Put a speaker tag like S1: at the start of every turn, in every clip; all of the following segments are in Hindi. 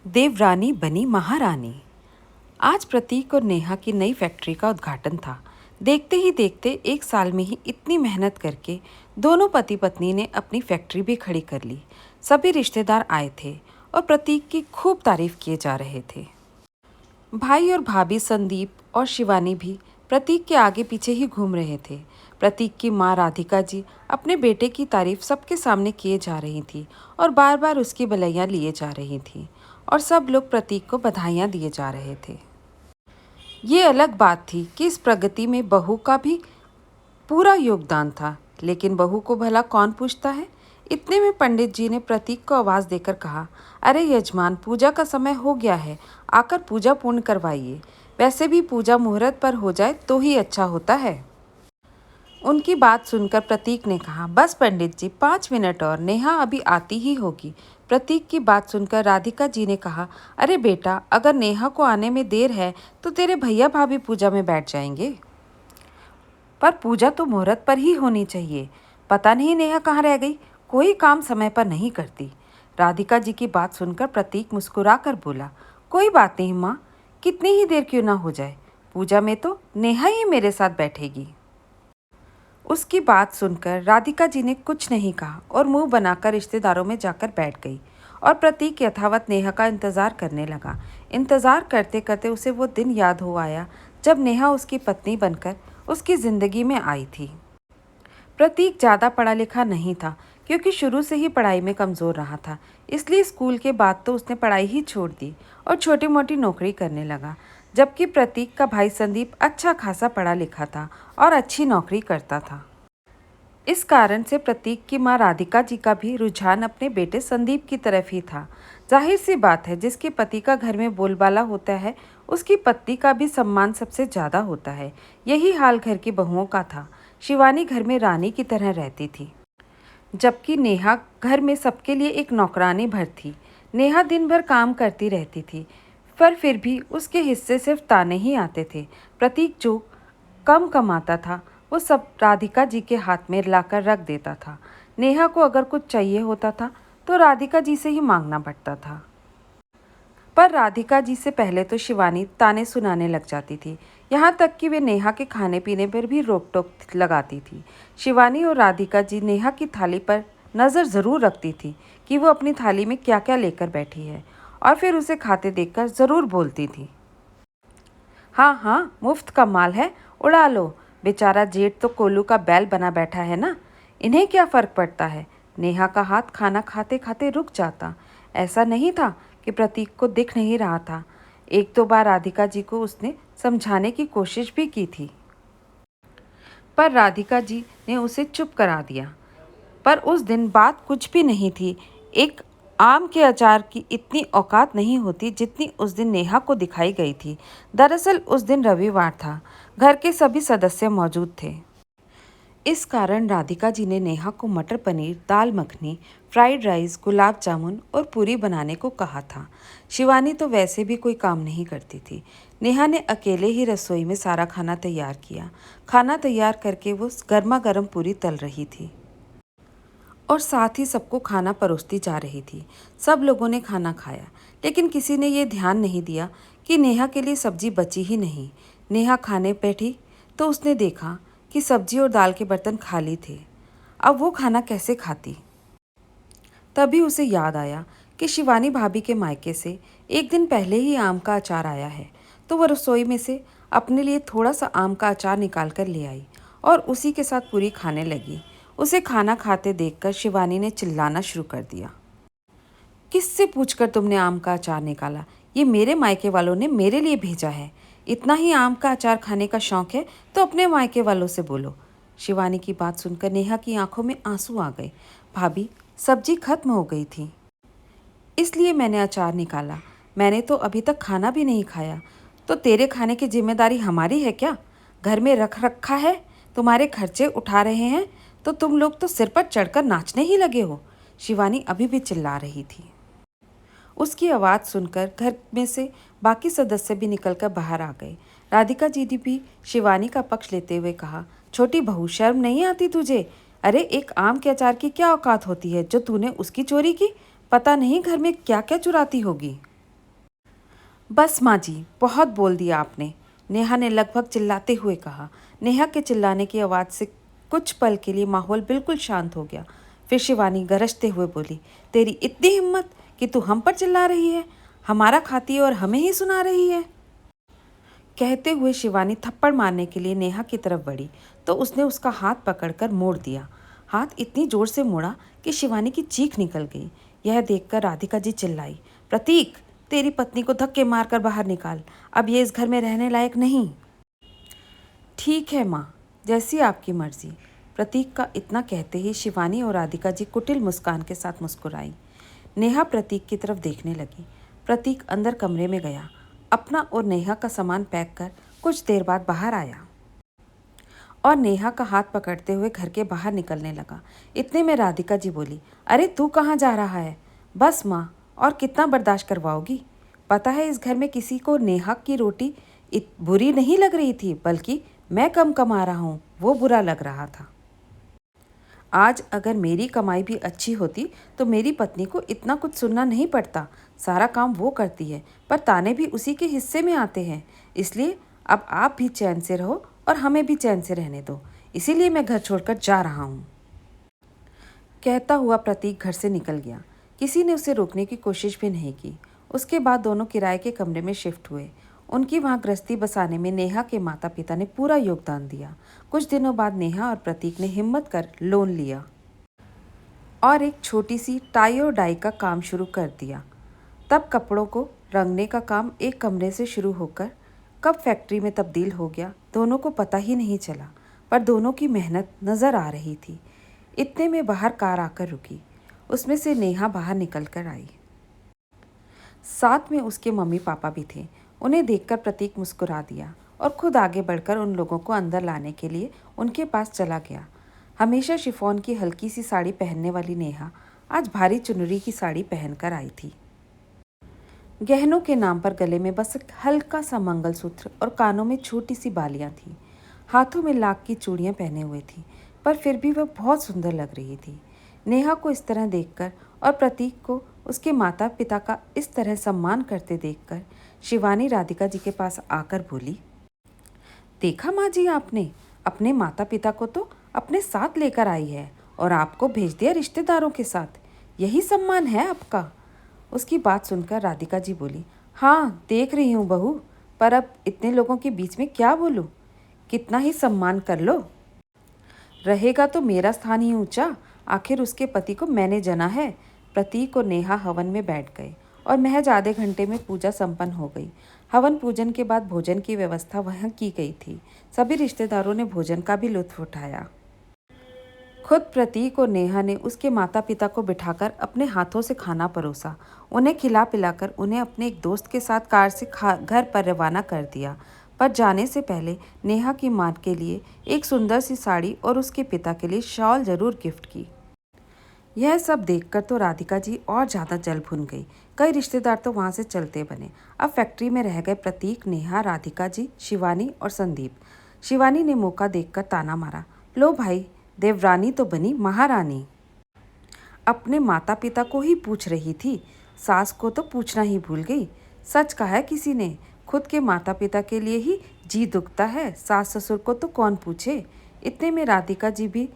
S1: देवरानी बनी महारानी। आज प्रतीक और नेहा की नई फैक्ट्री का उद्घाटन था। देखते ही देखते एक साल में ही इतनी मेहनत करके दोनों पति पत्नी ने अपनी फैक्ट्री भी खड़ी कर ली। सभी रिश्तेदार आए थे और प्रतीक की खूब तारीफ किए जा रहे थे। भाई और भाभी संदीप और शिवानी भी प्रतीक के आगे पीछे ही घूम रहे थे। प्रतीक की माँ राधिका जी अपने बेटे की तारीफ सबके सामने किए जा रही थी और बार बार उसकी बलैयाँ लिए जा रही थी और सब लोग प्रतीक को बधाइयाँ दिए जा रहे थे। ये अलग बात थी कि इस प्रगति में बहू का भी पूरा योगदान था, लेकिन बहू को भला कौन पूछता है। इतने में पंडित जी ने प्रतीक को आवाज़ देकर कहा, अरे यजमान, पूजा का समय हो गया है, आकर पूजा पूर्ण करवाइए। वैसे भी पूजा मुहूर्त पर हो जाए तो ही अच्छा होता है। उनकी बात सुनकर प्रतीक ने कहा, बस पंडित जी, 5 मिनट और, नेहा अभी आती ही होगी। प्रतीक की बात सुनकर राधिका जी ने कहा, अरे बेटा, अगर नेहा को आने में देर है तो तेरे भैया भाभी पूजा में बैठ जाएंगे। पर पूजा तो मुहूर्त पर ही होनी चाहिए। पता नहीं नेहा कहाँ रह गई, कोई काम समय पर नहीं करती। राधिका जी की बात सुनकर प्रतीक मुस्कुरा कर बोला, कोई बात नहीं माँ, कितनी ही देर क्यों ना हो जाए, पूजा में तो नेहा ही मेरे साथ बैठेगी। उसकी बात सुनकर राधिका जी ने कुछ नहीं कहा और मुंह बनाकर रिश्तेदारों में जाकर बैठ गई और प्रतीक यथावत नेहा का इंतज़ार करने लगा। इंतज़ार करते करते उसे वो दिन याद हो आया जब नेहा उसकी पत्नी बनकर उसकी ज़िंदगी में आई थी। प्रतीक ज़्यादा पढ़ा लिखा नहीं था क्योंकि शुरू से ही पढ़ाई में कमज़ोर रहा था, इसलिए स्कूल के बाद तो उसने पढ़ाई ही छोड़ दी और छोटी मोटी नौकरी करने लगा। जबकि प्रतीक का भाई संदीप अच्छा खासा पढ़ा लिखा था और अच्छी नौकरी करता था। इस कारण से प्रतीक की माँ राधिका जी का भी रुझान अपने बेटे संदीप की तरफ ही था। जाहिर सी बात है, जिसके पति का घर में बोलबाला होता है उसकी पत्नी का भी सम्मान सबसे ज़्यादा होता है। यही हाल घर की बहुओं का था। शिवानी घर में रानी की तरह रहती थी, जबकि नेहा घर में सबके लिए एक नौकरानी भर थी। नेहा दिन भर काम करती रहती थी, पर फिर भी उसके हिस्से सिर्फ ताने ही आते थे। प्रतीक जो कम कमाता था वो सब राधिका जी के हाथ में लाकर रख देता था। नेहा को अगर कुछ चाहिए होता था तो राधिका जी से ही मांगना पड़ता था। पर राधिका जी से पहले तो शिवानी ताने सुनाने लग जाती थी, यहाँ तक कि वे नेहा के खाने पीने पर भी रोक टोक लगाती थी। शिवानी और राधिका जी नेहा की थाली पर नज़र ज़रूर रखती थी कि वो अपनी थाली में क्या क्या लेकर बैठी है और फिर उसे खाते देखकर ज़रूर बोलती थी, हाँ हाँ, मुफ्त का माल है, उड़ा लो। बेचारा जेठ तो कोल्लू का बैल बना बैठा है ना, इन्हें क्या फ़र्क पड़ता है। नेहा का हाथ खाना खाते खाते रुक जाता। ऐसा नहीं था कि प्रतीक को दिख नहीं रहा था। एक दो बार राधिका जी को उसने समझाने की कोशिश भी की थी, पर राधिका जी ने उसे चुप करा दिया। पर उस दिन बात कुछ भी नहीं थी। एक आम के अचार की इतनी औकात नहीं होती जितनी उस दिन नेहा को दिखाई गई थी। दरअसल उस दिन रविवार था, घर के सभी सदस्य मौजूद थे। इस कारण राधिका जी ने नेहा को मटर पनीर, दाल मखनी, फ्राइड राइस, गुलाब जामुन और पूरी बनाने को कहा था। शिवानी तो वैसे भी कोई काम नहीं करती थी। नेहा ने अकेले ही रसोई में सारा खाना तैयार किया। खाना तैयार करके वो गर्मा गर्म पूरी तल रही थी और साथ ही सबको खाना परोसती जा रही थी। सब लोगों ने खाना खाया, लेकिन किसी ने ये ध्यान नहीं दिया कि नेहा के लिए सब्जी बची ही नहीं। नेहा खाने बैठी तो उसने देखा कि सब्जी और दाल के बर्तन खाली थे। अब वो खाना कैसे खाती। तभी उसे याद आया कि शिवानी भाभी के मायके से एक दिन पहले ही आम का अचार आया है, तो वह रसोई में से अपने लिए थोड़ा सा आम का अचार निकाल कर ले आई और उसी के साथ पूरी खाने लगी। उसे खाना खाते देखकर शिवानी ने चिल्लाना शुरू कर दिया, किससे पूछकर तुमने आम का अचार निकाला? ये मेरे मायके वालों ने मेरे लिए भेजा है। इतना ही आम का अचार खाने का शौक है तो अपने मायके वालों से बोलो। शिवानी की बात सुनकर नेहा की आंखों में आंसू आ गए। भाभी, सब्जी खत्म हो गई थी, इसलिए मैंने अचार निकाला। मैंने तो अभी तक खाना भी नहीं खाया, तो तेरे खाने की जिम्मेदारी हमारी है क्या? घर में रख रखा है, तुम्हारे खर्चे उठा रहे हैं, तो तुम लोग तो सिर पर चढ़कर नाचने ही लगे हो। शिवानी अभी भी चिल्ला रही थी। उसकी आवाज़ सुनकर घर में से बाकी सदस्य भी निकलकर बाहर आ गए। राधिका जी ने भी शिवानी का पक्ष लेते हुए कहा, छोटी बहू, शर्म नहीं आती तुझे? अरे एक आम के अचार की क्या औकात होती है जो तूने उसकी चोरी की? पता नहीं घर में क्या क्या चुराती होगी। बस माँ जी, बहुत बोल दिया आपने, नेहा ने लगभग चिल्लाते हुए कहा। नेहा के चिल्लाने की आवाज़ से कुछ पल के लिए माहौल बिल्कुल शांत हो गया। फिर शिवानी गरजते हुए बोली, तेरी इतनी हिम्मत कि तू हम पर चिल्ला रही है, हमारा खाती है और हमें ही सुना रही है। कहते हुए शिवानी थप्पड़ मारने के लिए नेहा की तरफ बढ़ी तो उसने उसका हाथ पकड़कर मोड़ दिया। हाथ इतनी जोर से मोड़ा कि शिवानी की चीख निकल गई। यह देखकर राधिका जी चिल्लाई, प्रतीक, तेरी पत्नी को धक्के मारकर बाहर निकाल, अब ये इस घर में रहने लायक नहीं। ठीक है माँ, जैसी आपकी मर्जी। प्रतीक का इतना कहते ही शिवानी और राधिका जी कुटिल मुस्कान के साथ मुस्कुराई। नेहा प्रतीक की तरफ देखने लगी। प्रतीक अंदर कमरे में गया, अपना और नेहा का सामान पैक कर कुछ देर बाद बाहर आया और नेहा का हाथ पकड़ते हुए घर के बाहर निकलने लगा। इतने में राधिका जी बोली, अरे तू कहाँ जा रहा है? बस माँ, और कितना बर्दाश्त करवाओगी? पता है इस घर में किसी को नेहा की रोटी बुरी नहीं लग रही थी, बल्कि मैं कम कमा रहा हूँ वो बुरा लग रहा था। आज अगर मेरी कमाई भी अच्छी होती तो मेरी पत्नी को इतना कुछ सुनना नहीं पड़ता। सारा काम वो करती है, पर ताने भी उसी के हिस्से में आते हैं। इसलिए अब आप भी चैन से रहो और हमें भी चैन से रहने दो। इसीलिए मैं घर छोड़कर जा रहा हूँ। कहता हुआ प्रतीक घर से निकल गया। किसी ने उसे रोकने की कोशिश भी नहीं की। उसके बाद दोनों किराए के कमरे में शिफ्ट हुए। उनकी वहाँ गृहस्थी बसाने में नेहा के माता पिता ने पूरा योगदान दिया। कुछ दिनों बाद नेहा और प्रतीक ने हिम्मत कर लोन लिया और एक छोटी सी टाई और डाई का काम शुरू कर दिया। तब कपड़ों को रंगने का काम एक कमरे से शुरू होकर कब फैक्ट्री में तब्दील हो गया, दोनों को पता ही नहीं चला, पर दोनों की मेहनत नज़र आ रही थी। इतने में बाहर कार आकर रुकी। उसमें से नेहा बाहर निकल कर आई। साथ में उसके मम्मी पापा भी थे। उन्हें देखकर प्रतीक मुस्कुरा दिया और खुद आगे बढ़कर उन लोगों को अंदर लाने के लिए उनके पास चला गया। हमेशा शिफॉन की हल्की सी साड़ी पहनने वाली नेहा आज भारी चुनरी की साड़ी पहनकर आई थी। गहनों के नाम पर गले में बस एक हल्का सा मंगलसूत्र और कानों में छोटी सी बालियां थी। हाथों में लाख की चूड़ियां पहने हुए थी, पर फिर भी वह बहुत सुंदर लग रही थी। नेहा को इस तरह देखकर और प्रतीक को उसके माता पिता का इस तरह सम्मान करते देखकर शिवानी राधिका जी के पास आकर बोली, देखा माँ जी, आपने अपने माता पिता को तो अपने साथ लेकर आई है और आपको भेज दिया रिश्तेदारों के साथ। यही सम्मान है आपका। उसकी बात सुनकर राधिका जी बोली, हाँ देख रही हूँ बहू, पर अब इतने लोगों के बीच में क्या बोलूँ? कितना ही सम्मान कर लो, रहेगा तो मेरा स्थान ही ऊंचा। आखिर उसके पति को मैंने जना है। प्रतीक और नेहा हवन में बैठ गए और महज आधे घंटे में पूजा संपन्न हो गई। हवन पूजन के बाद भोजन की व्यवस्था वहाँ की गई थी। सभी रिश्तेदारों ने भोजन का भी लुत्फ उठाया। खुद प्रतीक और नेहा ने उसके माता पिता को बिठाकर अपने हाथों से खाना परोसा। उन्हें खिला पिलाकर उन्हें अपने एक दोस्त के साथ कार से घर पर रवाना कर दिया। पर जाने से पहले नेहा की मां के लिए एक सुंदर सी साड़ी और उसके पिता के लिए शॉल जरूर गिफ्ट की। यह सब देखकर तो राधिका जी और ज़्यादा जल भुन गई। कई रिश्तेदार तो वहाँ से चलते बने। अब फैक्ट्री में रह गए प्रतीक, नेहा, राधिका जी, शिवानी और संदीप। शिवानी ने मौका देखकर ताना मारा, लो भाई, देवरानी तो बनी महारानी। अपने माता पिता को ही पूछ रही थी, सास को तो पूछना ही भूल गई। सच कहा है किसी ने, खुद के माता पिता के लिए ही जी दुखता है, सास ससुर को तो कौन पूछे। इतने में राधिका जी भी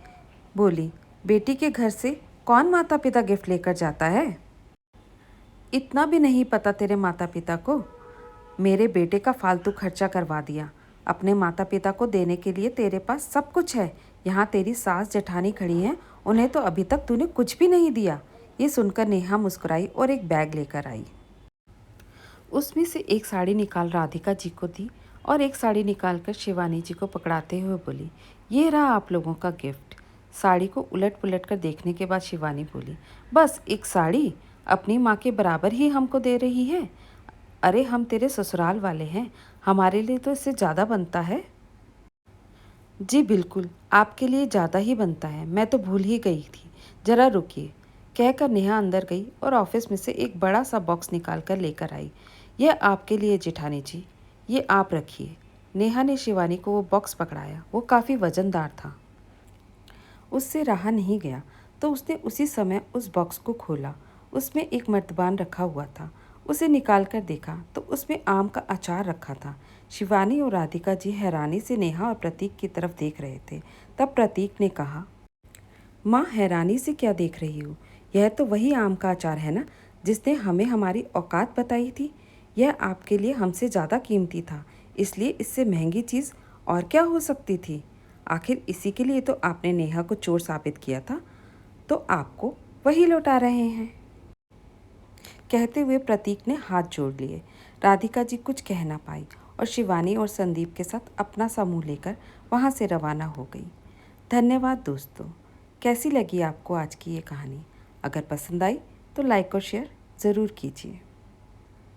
S1: बोली, बेटी के घर से कौन माता पिता गिफ्ट लेकर जाता है? इतना भी नहीं पता तेरे माता पिता को? मेरे बेटे का फालतू खर्चा करवा दिया। अपने माता पिता को देने के लिए तेरे पास सब कुछ है। यहाँ तेरी सास जेठानी खड़ी हैं, उन्हें तो अभी तक तूने कुछ भी नहीं दिया। ये सुनकर नेहा मुस्कुराई और एक बैग लेकर आई। उसमें से एक साड़ी निकाल राधिका जी को दी और एक साड़ी निकालकर शिवानी जी को पकड़ाते हुए बोली, ये रहा आप लोगों का गिफ्ट। साड़ी को उलट पुलट कर देखने के बाद शिवानी बोली, बस एक साड़ी अपनी माँ के बराबर ही हमको दे रही है? अरे हम तेरे ससुराल वाले हैं, हमारे लिए तो इससे ज़्यादा बनता है। जी बिल्कुल, आपके लिए ज़्यादा ही बनता है, मैं तो भूल ही गई थी, ज़रा रुकिए। कहकर नेहा अंदर गई और ऑफिस में से एक बड़ा सा बॉक्स निकाल कर लेकर आई। यह आपके लिए जेठानी जी, ये आप रखिए। नेहा ने शिवानी को वो बॉक्स पकड़ाया। वो काफ़ी वजनदार था। उससे रहा नहीं गया तो उसने उसी समय उस बॉक्स को खोला। उसमें एक मर्तबान रखा हुआ था उसे निकाल कर देखा तो उसमें आम का अचार रखा था। शिवानी और राधिका जी हैरानी से नेहा और प्रतीक की तरफ देख रहे थे। तब प्रतीक ने कहा, माँ, हैरानी से क्या देख रही हो? यह तो वही आम का अचार है ना, जिसने हमें हमारी औकात बताई थी। यह आपके लिए हमसे ज़्यादा कीमती था, इसलिए इससे महंगी चीज़ और क्या हो सकती थी? आखिर इसी के लिए तो आपने नेहा को चोर साबित किया था, तो आपको वही लौटा रहे हैं। कहते हुए प्रतीक ने हाथ जोड़ लिए। राधिका जी कुछ कह ना पाई और शिवानी और संदीप के साथ अपना समूह लेकर वहाँ से रवाना हो गई। धन्यवाद दोस्तों। कैसी लगी आपको आज की ये कहानी? अगर पसंद आई तो लाइक और शेयर ज़रूर कीजिए।